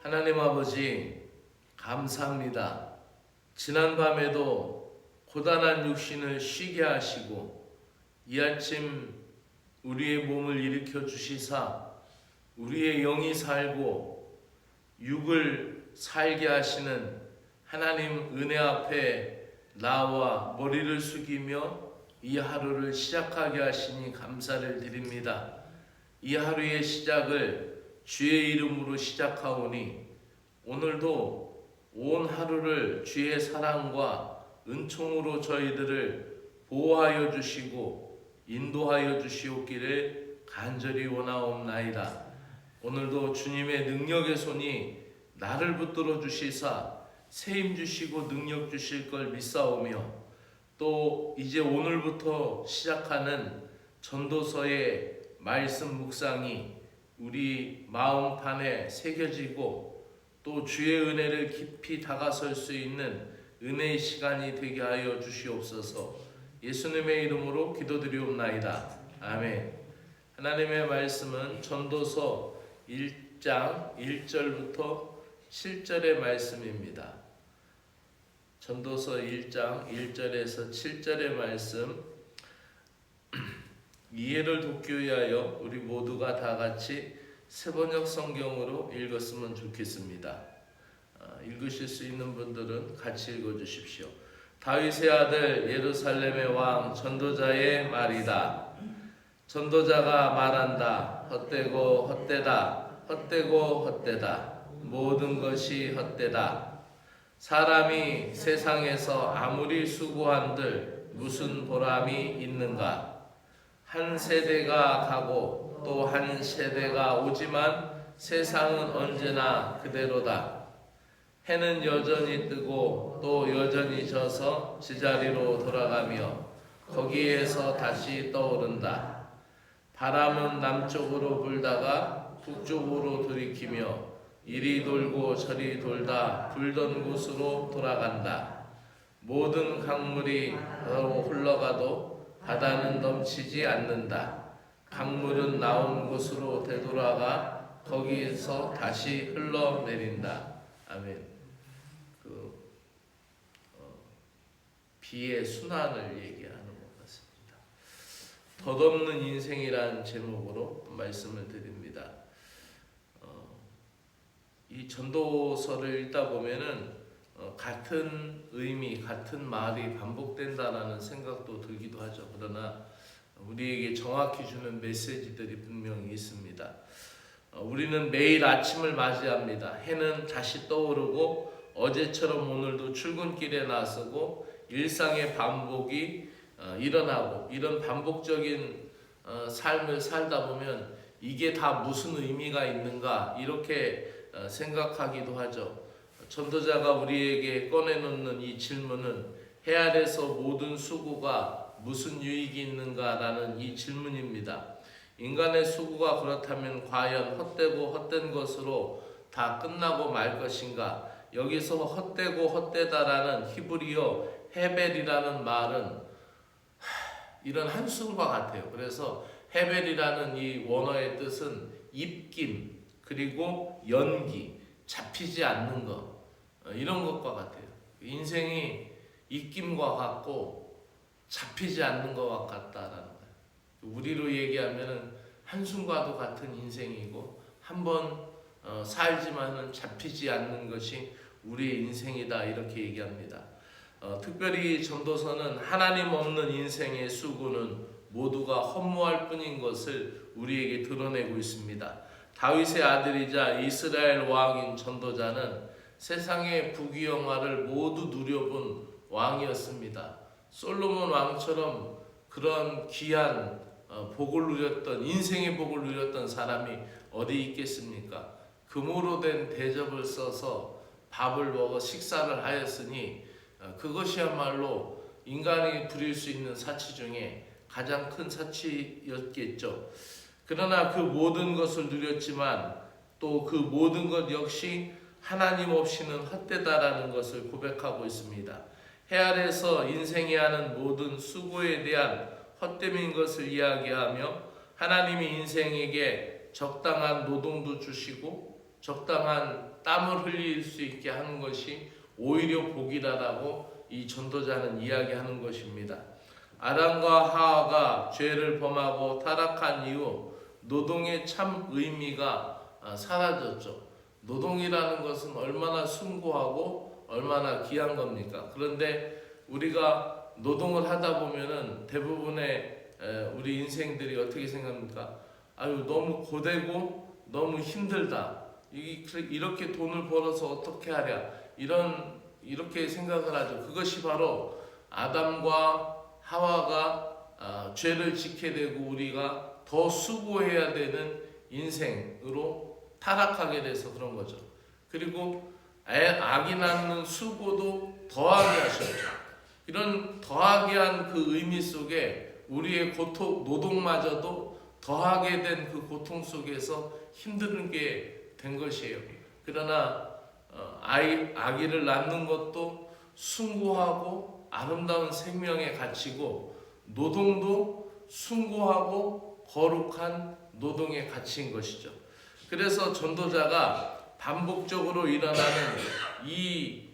하나님 아버지 감사합니다. 지난밤에도 고단한 육신을 쉬게 하시고 이 아침 우리의 몸을 일으켜 주시사 우리의 영이 살고 육을 살게 하시는 하나님 은혜 앞에 나와 머리를 숙이며 이 하루를 시작하게 하시니 감사를 드립니다. 이 하루의 시작을 주의 이름으로 시작하오니 오늘도 온 하루를 주의 사랑과 은총으로 저희들을 보호하여 주시고 인도하여 주시옵기를 간절히 원하옵나이다. 오늘도 주님의 능력의 손이 나를 붙들어 주시사 세임 주시고 능력 주실 걸 믿사오며 또 이제 오늘부터 시작하는 전도서의 말씀 묵상이 우리 마음판에 새겨지고 또 주의 은혜를 깊이 다가설 수 있는 은혜의 시간이 되게 하여 주시옵소서. 예수님의 이름으로 기도드리옵나이다. 아멘. 하나님의 말씀은 전도서 1장 1절부터 7절의 말씀입니다. 전도서 1장 1절에서 7절의 말씀 이해를 돕기 위하여 우리 모두가 다 같이 새번역 성경으로 읽었으면 좋겠습니다. 읽으실 수 있는 분들은 같이 읽어주십시오. 다윗의 아들 예루살렘의 왕 전도자의 말이다. 전도자가 말한다. 헛되고 헛되다. 헛되고 헛되다. 모든 것이 헛되다. 사람이 세상에서 아무리 수고한들 무슨 보람이 있는가? 한 세대가 가고 또 한 세대가 오지만 세상은 언제나 그대로다. 해는 여전히 뜨고 또 여전히 져서 제자리로 돌아가며 거기에서 다시 떠오른다. 바람은 남쪽으로 불다가 북쪽으로 돌이키며 이리 돌고 저리 돌다 불던 곳으로 돌아간다. 모든 강물이 흘러가도 바다는 넘치지 않는다. 강물은 나온 곳으로 되돌아가 거기에서 다시 흘러내린다. 아멘. 비의 순환을 얘기하는 것 같습니다. 덧없는 인생이란 제목으로 말씀을 드립니다. 이 전도서를 읽다 보면은 같은 의미, 같은 말이 반복된다라는 생각도 들기도 하죠. 그러나 우리에게 정확히 주는 메시지들이 분명히 있습니다. 우리는 매일 아침을 맞이합니다. 해는 다시 떠오르고 어제처럼 오늘도 출근길에 나서고 일상의 반복이 일어나고 이런 반복적인 삶을 살다 보면 이게 다 무슨 의미가 있는가 이렇게 생각하기도 하죠. 전도자가 우리에게 꺼내놓는 이 질문은 해 아래서 모든 수고가 무슨 유익이 있는가라는 이 질문입니다. 인간의 수고가 그렇다면 과연 헛되고 헛된 것으로 다 끝나고 말 것인가? 여기서 헛되고 헛되다라는 히브리어 헤벨이라는 말은 이런 한숨과 같아요. 그래서 헤벨이라는 이 원어의 뜻은 입김 그리고 연기, 잡히지 않는 것 이런 것과 같아요. 인생이 입김과 같고 잡히지 않는 것과 같다라는 거예요. 우리로 얘기하면은 한숨과도 같은 인생이고 한번 살지만은 잡히지 않는 것이 우리의 인생이다 이렇게 얘기합니다. 특별히 전도서는 하나님 없는 인생의 수고는 모두가 허무할 뿐인 것을 우리에게 드러내고 있습니다. 다윗의 아들이자 이스라엘 왕인 전도자는 세상의 부귀영화를 모두 누려본 왕이었습니다. 솔로몬 왕처럼 그런 귀한 복을 누렸던 인생의 복을 누렸던 사람이 어디 있겠습니까? 금으로 된 대접을 써서 밥을 먹어 식사를 하였으니 그것이야말로 인간이 부릴 수 있는 사치 중에 가장 큰 사치였겠죠. 그러나 그 모든 것을 누렸지만 또 그 모든 것 역시 하나님 없이는 헛되다라는 것을 고백하고 있습니다. 해 아래서 인생이 하는 모든 수고에 대한 헛됨인 것을 이야기하며 하나님이 인생에게 적당한 노동도 주시고 적당한 땀을 흘릴 수 있게 하는 것이 오히려 복이라고 이 전도자는 이야기하는 것입니다. 아담과 하와가 죄를 범하고 타락한 이후 노동의 참 의미가 사라졌죠. 노동이라는 것은 얼마나 숭고하고 얼마나 귀한 겁니까? 그런데 우리가 노동을 하다 보면은 대부분의 우리 인생들이 어떻게 생각합니까? 아유, 너무 고되고 너무 힘들다. 이렇게 돈을 벌어서 어떻게 하랴? 이렇게 생각을 하죠. 그것이 바로 아담과 하와가 죄를 짓게 되고 우리가 더 수고해야 되는 인생으로 타락하게 돼서 그런 거죠. 그리고 악이 낳는 수고도 더하게 하셨죠. 이런 더하게 한 그 의미 속에 우리의 노동마저도 더하게 된 그 고통 속에서 힘든 게 된 것이에요. 그러나 아기를 낳는 것도 숭고하고 아름다운 생명의 가치고 노동도 숭고하고 거룩한 노동의 가치인 것이죠. 그래서 전도자가 반복적으로 일어나는 이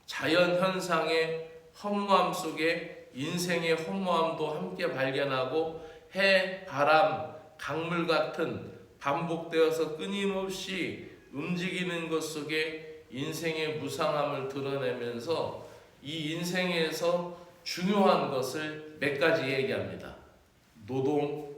자연 현상의 허무함 속에 인생의 허무함도 함께 발견하고 해, 바람, 강물 같은 반복되어서 끊임없이 움직이는 것 속에 인생의 무상함을 드러내면서 이 인생에서 중요한 것을 몇 가지 얘기합니다. 노동,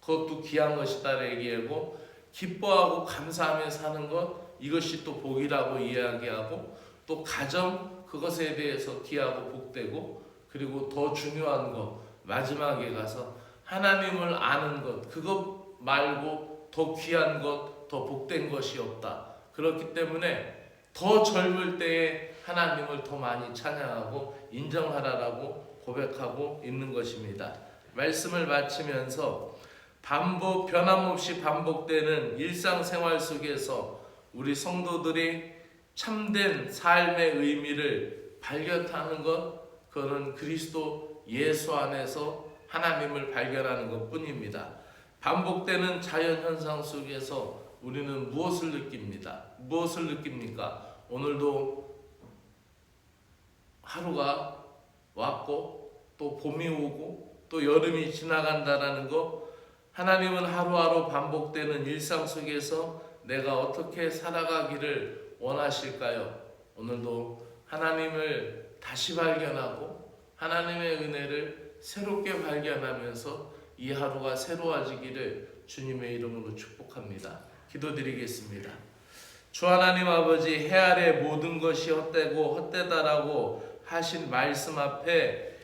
그것도 귀한 것이다 얘기하고, 기뻐하고 감사하며 사는 것, 이것이 또 복이라고 이야기하고, 또 가정, 그것에 대해서 귀하고 복되고, 그리고 더 중요한 것, 마지막에 가서 하나님을 아는 것, 그것 말고 더 귀한 것, 더 복된 것이 없다. 그렇기 때문에 더 젊을 때에 하나님을 더 많이 찬양하고 인정하라라고 고백하고 있는 것입니다. 말씀을 마치면서 변함없이 반복되는 일상생활 속에서 우리 성도들이 참된 삶의 의미를 발견하는 것, 그거는 그리스도 예수 안에서 하나님을 발견하는 것 뿐입니다. 반복되는 자연현상 속에서 우리는 무엇을 느낍니까? 오늘도 하루가 왔고 또 봄이 오고 또 여름이 지나간다라는 것, 하나님은 하루하루 반복되는 일상 속에서 내가 어떻게 살아가기를 원하실까요? 오늘도 하나님을 다시 발견하고 하나님의 은혜를 새롭게 발견하면서 이 하루가 새로워지기를 주님의 이름으로 축복합니다. 기도드리겠습니다. 주 하나님 아버지, 해 아래 모든 것이 헛되고 헛되다라고 하신 말씀 앞에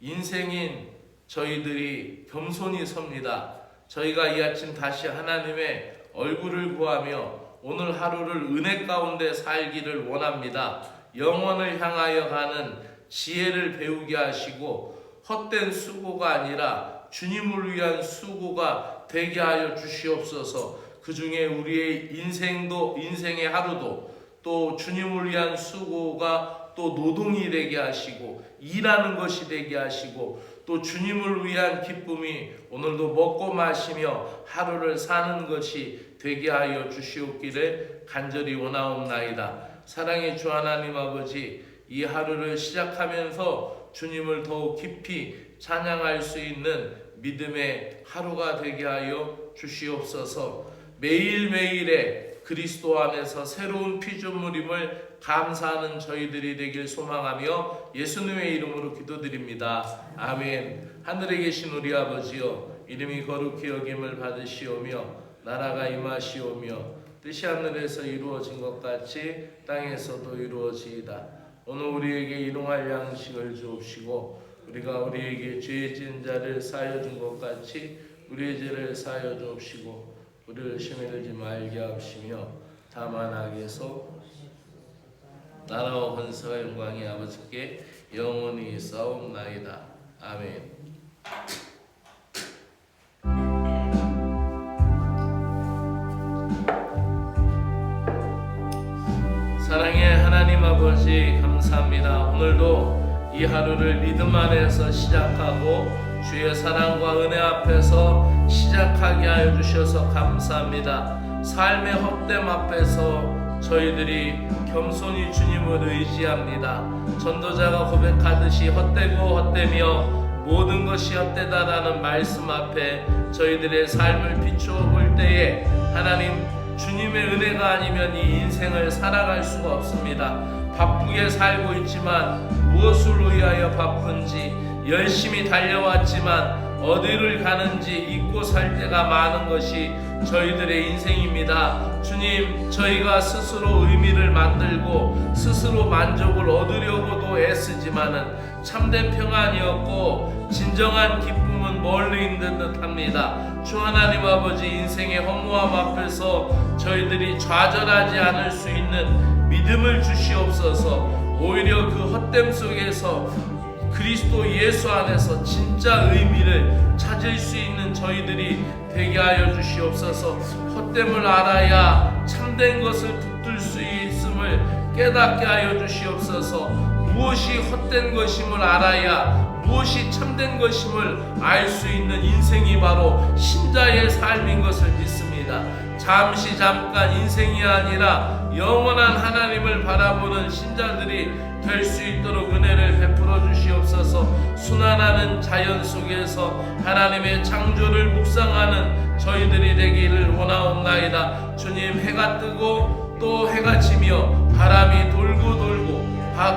인생인 저희들이 겸손히 섭니다. 저희가 이 아침 다시 하나님의 얼굴을 구하며 오늘 하루를 은혜 가운데 살기를 원합니다. 영원을 향하여 가는 지혜를 배우게 하시고 헛된 수고가 아니라 주님을 위한 수고가 되게 하여 주시옵소서. 그 중에 우리의 인생의 하루도 또 주님을 위한 수고가 또 노동이 되게 하시고 일하는 것이 되게 하시고 또 주님을 위한 기쁨이 오늘도 먹고 마시며 하루를 사는 것이 되게 하여 주시옵기를 간절히 원하옵나이다. 사랑의 주 하나님 아버지, 이 하루를 시작하면서 주님을 더욱 깊이 찬양할 수 있는 믿음의 하루가 되게 하여 주시옵소서. 매일매일의 그리스도 안에서 새로운 피조물임을 감사하는 저희들이 되길 소망하며 예수님의 이름으로 기도드립니다. 아멘. 하늘에 계신 우리 아버지여, 이름이 거룩히 여김을 받으시오며 나라가 임하시오며 뜻이 하늘에서 이루어진 것 같이 땅에서도 이루어지이다. 오늘 우리에게 일용할 양식을 주옵시고 우리가 우리에게 죄 지은 자를 사하여 준 것 같이 우리의 죄를 사하여 주옵시고 우리를 시험에 들지 말게 하시며 다만 악에서 나라와 권세와 영광이 아버지께 영원히 싸움나이다. 아멘. 사랑의 하나님 아버지, 감사합니다. 오늘도 이 하루를 믿음 안에서 시작하고 주의 사랑과 은혜 앞에서 시작하게 하여 주셔서 감사합니다. 삶의 헛됨 앞에서 저희들이 겸손히 주님을 의지합니다. 전도자가 고백하듯이 헛되고 헛되며 모든 것이 헛되다라는 말씀 앞에 저희들의 삶을 비추어 볼 때에 하나님 주님의 은혜가 아니면 이 인생을 살아갈 수가 없습니다. 바쁘게 살고 있지만 무엇을 위하여 바쁜지, 열심히 달려왔지만 어디를 가는지 잊고 살 때가 많은 것이 저희들의 인생입니다. 주님, 저희가 스스로 의미를 만들고 스스로 만족을 얻으려고도 애쓰지만은 참된 평안이 없고 진정한 기쁨은 멀리 있는 듯합니다. 주 하나님 아버지, 인생의 허무함 앞에서 저희들이 좌절하지 않을 수 있는 믿음을 주시옵소서. 오히려 그 헛됨 속에서 그리스도 예수 안에서 진짜 의미를 찾을 수 있는 저희들이 되게 하여 주시옵소서. 헛됨을 알아야 참된 것을 붙들 수 있음을 깨닫게 하여 주시옵소서. 무엇이 헛된 것임을 알아야 무엇이 참된 것임을 알 수 있는 인생이 바로 신자의 삶인 것을 믿습니다. 잠깐 인생이 아니라 영원한 하나님을 바라보는 신자들이 될 수 있도록 은혜를 베풀어 주시옵소서. 순환하는 자연 속에서 하나님의 창조를 묵상하는 저희들이 되기를 원하옵나이다. 주님, 해가 뜨고 또 해가 지며 바람이 돌고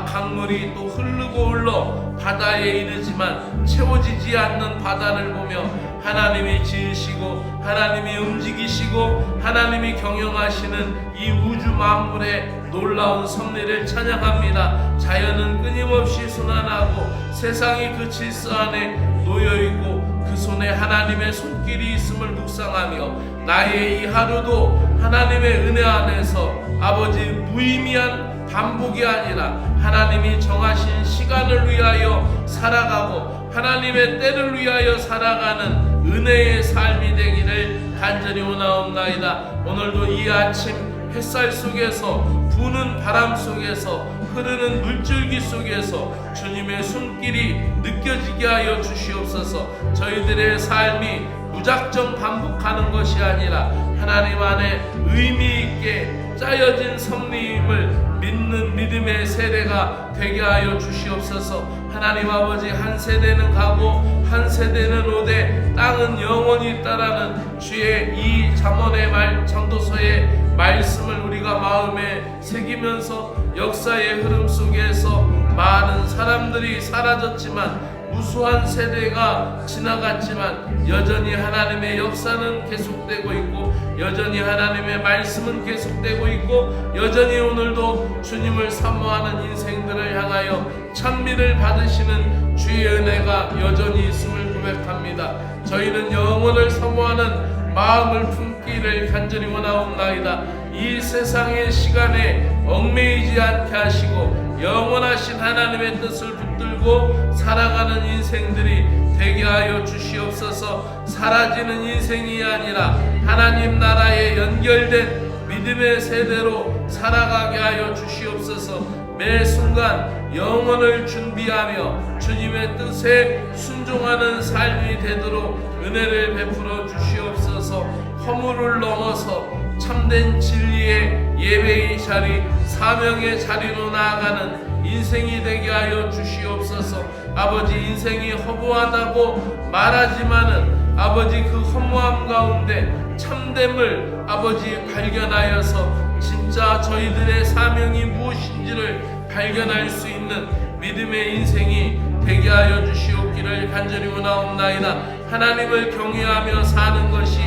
강물이 또 흐르고 흘러 바다에 이르지만 채워지지 않는 바다를 보며 하나님이 지으시고 하나님이 움직이시고 하나님이 경영하시는 이 우주 만물의 놀라운 섭리를 찬양합니다. 자연은 끊임없이 순환하고 세상이 그 질서 안에 놓여있고 그 손에 하나님의 손길이 있음을 묵상하며 나의 이 하루도 하나님의 은혜 안에서 아버지 무의미한 반복이 아니라 하나님이 정하신 시간을 위하여 살아가고 하나님의 때를 위하여 살아가는 은혜의 삶이 되기를 간절히 원하옵나이다. 오늘도 이 아침 햇살 속에서 부는 바람 속에서 흐르는 물줄기 속에서 주님의 손길이 느껴지게 하여 주시옵소서. 저희들의 삶이 무작정 반복하는 것이 아니라 하나님 안에 의미 있게 짜여진 섭리임을 믿는 믿음의 세대가 되게 하여 주시옵소서. 하나님 아버지, 한 세대는 가고 한 세대는 오되 땅은 영원히 있다라는 주의 이 잠언의 전도서의 말씀을 우리가 마음에 새기면서 역사의 흐름 속에서 많은 사람들이 사라졌지만 무수한 세대가 지나갔지만 여전히 하나님의 역사는 계속되고 있고 여전히 하나님의 말씀은 계속되고 있고 여전히 오늘도 주님을 사모하는 인생들을 향하여 찬미를 받으시는 주의 은혜가 여전히 있음을 고백합니다. 저희는 영혼을 사모하는 마음을 품기를 간절히 원하옵나이다. 이 세상의 시간에 얽매이지 않게 하시고 영원하신 하나님의 뜻을 붙들고 살아가는 인생들이 되게 하여 주시옵소서. 사라지는 인생이 아니라 하나님 나라에 연결된 믿음의 세대로 살아가게 하여 주시옵소서. 매 순간 영혼을 준비하며 주님의 뜻에 순종하는 삶이 되도록 은혜를 베풀어 주시옵소서. 허물을 넘어서 참된 진리의 예배의 자리, 사명의 자리로 나아가는 인생이 되게 하여 주시옵소서. 아버지, 인생이 허무하다고 말하지만은 아버지 그 허무함 가운데 참됨을 아버지 발견하여서 진짜 저희들의 사명이 무엇인지를 발견할 수 있는 믿음의 인생이 되게 하여 주시옵기를 간절히 원하옵나이다. 하나님을 경외하며 사는 것이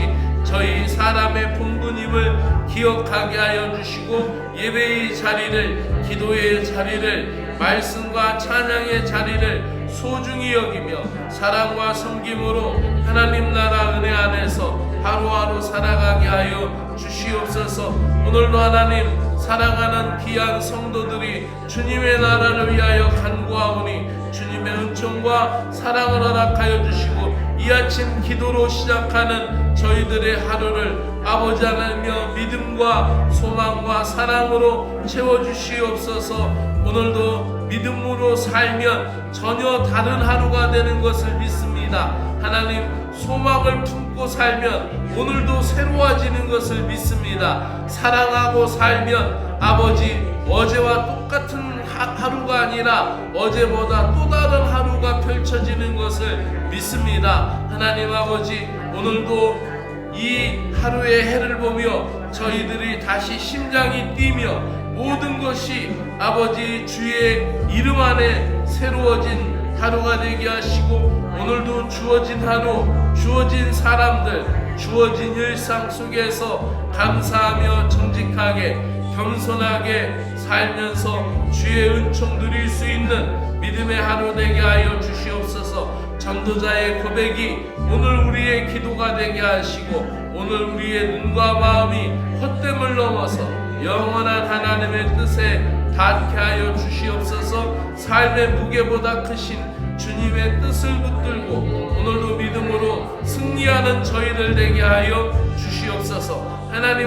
저희 사람의 본분임을 기억하게 하여 주시고 예배의 자리를, 기도의 자리를, 말씀과 찬양의 자리를 소중히 여기며 사랑과 섬김으로 하나님 나라 은혜 안에서 하루하루 살아가게 하여 주시옵소서. 오늘도 하나님 사랑하는 귀한 성도들이 주님의 나라를 위하여 간구하오니 주님의 은총과 사랑을 허락하여 주시고 이 아침 기도로 시작하는 저희들의 하루를 아버지 하나님여 믿음과 소망과 사랑으로 채워주시옵소서. 오늘도 믿음으로 살면 전혀 다른 하루가 되는 것을 믿습니다. 믿습니다. 하나님, 소망을 품고 살면 오늘도 새로워지는 것을 믿습니다. 사랑하고 살면 아버지, 어제와 똑같은 하루가 아니라 어제보다 또 다른 하루가 펼쳐지는 것을 믿습니다. 하나님 아버지, 오늘도 이 하루의 해를 보며 저희들이 다시 심장이 뛰며 모든 것이 아버지 주의 이름 안에 새로워진 하루가 되게 하시고, 오늘도 주어진 하루, 주어진 사람들, 주어진 일상 속에서 감사하며 정직하게 겸손하게 살면서 주의 은총 누릴 수 있는 믿음의 하루 되게 하여 주시옵소서. 전도자의 고백이 오늘 우리의 기도가 되게 하시고, 오늘 우리의 눈과 마음이 헛됨을 넘어서 영원한 하나님의 뜻에 닿게 하여 주시옵소서. 삶의 무게보다 크신 주님의 뜻을 붙들고 오늘도 믿음으로 승리하는 저희들 되게 하여 주시옵소서. 하나님,